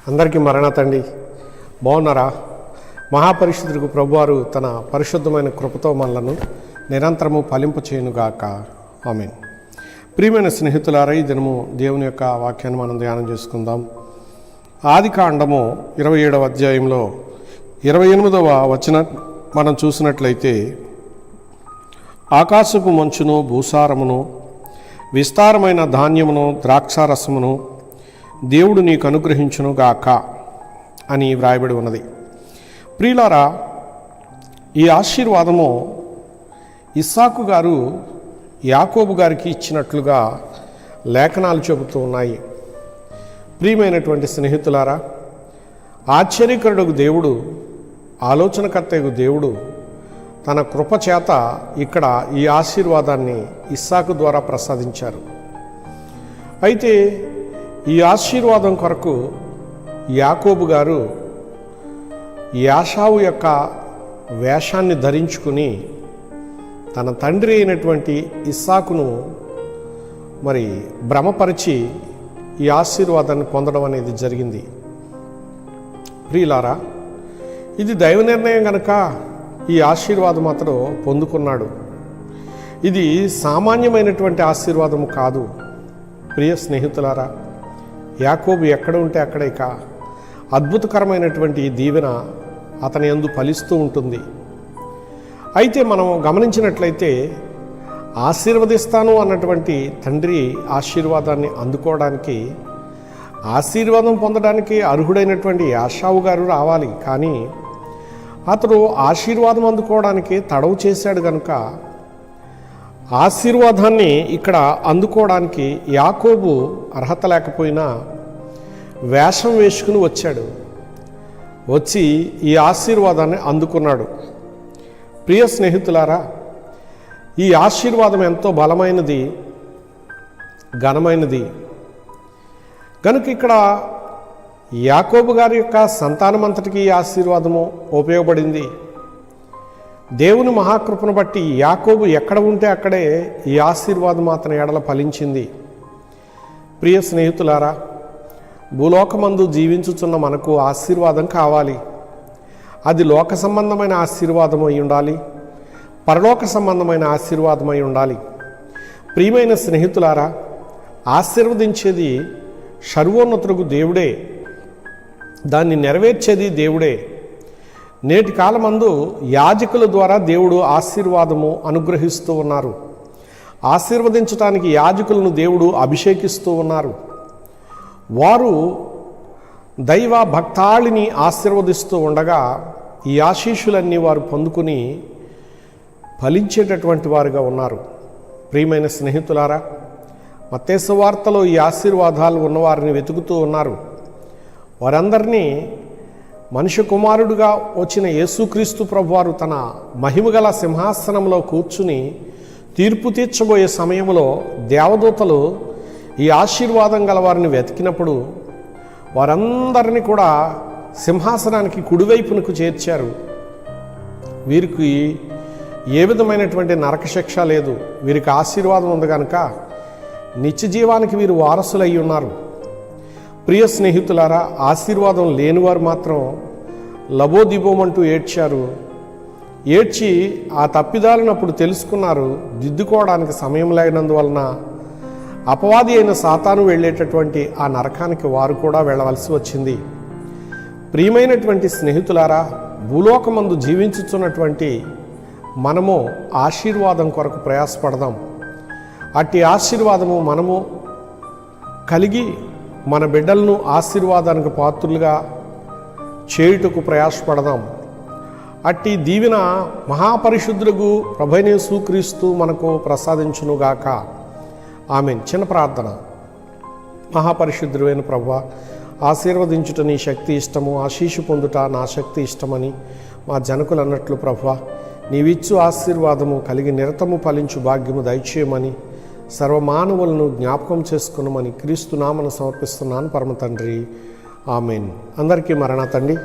అందరికీ మరణాతండి. బాగున్నారా? మహాపరిశుద్ధుడికి ప్రభువారు తన పరిశుద్ధమైన కృపతో మనలను నిరంతరము ఫలింపు చేయునుగాక. ఆమేన్. ప్రియమైన స్నేహితులారా, ఈ దినము దేవుని యొక్క వాక్యాన్ని మనం ధ్యానం చేసుకుందాం. ఆదికాండము 27వ అధ్యాయంలో 28వ వచనం మనం చూసినట్లయితే, ఆకాశపు మంచును, భూసారమును, విస్తారమైన ధాన్యమును, ద్రాక్షారసమును దేవుడు నీకు అనుగ్రహించును గాక అని వ్రాయబడి ఉన్నది. ప్రియులారా, ఈ ఆశీర్వాదము ఇస్సాకు గారు యాకోబు గారికి ఇచ్చినట్లుగా లేఖనాలు చెబుతూ ఉన్నాయి. ప్రియమైనటువంటి స్నేహితులారా, ఆశ్చర్యకరుడు దేవుడు, ఆలోచనకర్తయగు దేవుడు తన కృప చేత ఇక్కడ ఈ ఆశీర్వాదాన్ని ఇస్సాకు ద్వారా ప్రసాదించారు. అయితే ఈ ఆశీర్వాదం కొరకు యాకోబు గారు యాషావు యొక్క వేషాన్ని ధరించుకుని తన తండ్రి అయినటువంటి ఇస్సాకును మరి భ్రమపరిచి ఈ ఆశీర్వాదాన్ని పొందడం అనేది జరిగింది. ప్రియులారా, ఇది దైవ నిర్ణయం కనుక ఈ ఆశీర్వాదం అతడు పొందుకున్నాడు. ఇది సామాన్యమైనటువంటి ఆశీర్వాదము కాదు. ప్రియ స్నేహితులారా, యాకోబు ఎక్కడ ఉంటే అక్కడ ఇక అద్భుతకరమైనటువంటి దీవెన అతని యందు ఫలిస్తూ ఉంటుంది. అయితే మనం గమనించినట్లయితే, ఆశీర్వదిస్తాను అన్నటువంటి తండ్రి ఆశీర్వాదాన్ని అందుకోవడానికి, ఆశీర్వాదం పొందడానికి అర్హుడైనటువంటి యాషావు గారు రావాలి. కానీ అతడు ఆశీర్వాదం అందుకోవడానికి తడవు చేశాడు కనుక ఆశీర్వాదాన్ని ఇక్కడ అందుకోవడానికి యాకోబు అర్హత లేకపోయినా వేషం వేసుకుని వచ్చాడు. వచ్చి ఈ ఆశీర్వాదాన్ని అందుకున్నాడు. ప్రియ స్నేహితులారా, ఈ ఆశీర్వాదం ఎంతో బలమైనది, ఘనమైనది కనుక ఇక్కడ యాకోబు గారి యొక్క సంతానమంతటికి ఈ ఆశీర్వాదము ఉపయోగపడింది. దేవుని మహాకృపను బట్టి యాకోబు ఎక్కడ ఉంటే అక్కడే ఈ ఆశీర్వాదం అతని ఎడల ఫలించింది. ప్రియ స్నేహితులారా, భూలోకమందు జీవించుచున్న మనకు ఆశీర్వాదం కావాలి. అది లోక సంబంధమైన ఆశీర్వాదం అయి ఉండాలి, పరలోక సంబంధమైన ఆశీర్వాదం అయి ఉండాలి. ప్రియమైన స్నేహితులారా, ఆశీర్వదించేది సర్వోన్నతుడు దేవుడే, దాన్ని నెరవేర్చేది దేవుడే. నేటి కాలమందు యాజకుల ద్వారా దేవుడు ఆశీర్వాదము అనుగ్రహిస్తూ ఉన్నారు. ఆశీర్వదించడానికి యాజకులను దేవుడు అభిషేకిస్తూ ఉన్నారు. వారు దైవ భక్తాళిని ఆశీర్వదిస్తూ ఉండగా ఈ ఆశీస్సులన్నీ వారు పొందుకుని ఫలించేటటువంటి వారుగా ఉన్నారు. ప్రియమైన స్నేహితులారా, మత్తయి సువార్తలో ఈ ఆశీర్వాదాలు ఉన్నవారిని వెతుకుతూ ఉన్నారు. వారందరినీ మనుష్య కుమారుడుగా వచ్చిన యేసుక్రీస్తు ప్రభువారు తన మహిమగల సింహాసనంలో కూర్చుని తీర్పు తీర్చబోయే సమయంలో దేవదూతలు ఈ ఆశీర్వాదం గల వారిని వెతికినప్పుడు వారందరినీ కూడా సింహాసనానికి కుడివైపునకు చేర్చారు. వీరికి ఏ విధమైనటువంటి నరకశిక్ష లేదు. వీరికి ఆశీర్వాదం ఉంది కనుక నిత్య జీవానికి వీరు వారసులు అయి ఉన్నారు. ప్రియ స్నేహితులారా, ఆశీర్వాదం లేనివారు మాత్రం లబోదిబోమంటూ ఏడ్చారు. ఏడ్చి ఆ తప్పిదాలను అప్పుడు తెలుసుకున్నారు. దిద్దుకోవడానికి సమయం లేనందువలన అపవాది అయిన సాతాను వెళ్ళేటటువంటి ఆ నరకానికి వారు కూడా వెళ్ళవలసి వచ్చింది. ప్రియమైనటువంటి స్నేహితులారా, భూలోకమందు జీవించుతున్నటువంటి మనము ఆశీర్వాదం కొరకు ప్రయాసపడదాం. అట్టి ఆశీర్వాదము మనము కలిగి మన బిడ్డలను ఆశీర్వాదానికి పాత్రులుగా చేయుటకు ప్రయాసపడదాం. అట్టి దీవెన మహాపరిశుద్ధులకు ప్రభువైన యేసుక్రీస్తు మనకు ప్రసాదించునుగాక. ఆమేన్. చిన్న ప్రార్థన. మహాపరిశుద్ధుడైన ప్రభువా, ఆశీర్వదించుట నీ శక్తి ఇష్టము, ఆశీస్సు పొందుట నా శక్తి ఇష్టమని మా జనకులు అన్నట్లు ప్రభువా, నీవిచ్చు ఆశీర్వాదము కలిగి నిరతము ఫలించు భాగ్యము దయచేయమని సర్వమానవులను జ్ఞాపకం చేసుకున్నామని క్రీస్తు నామమున సమర్పిస్తున్నాను పరమ తండ్రి. ఆమేన్. అందరికీ మరణాతండి.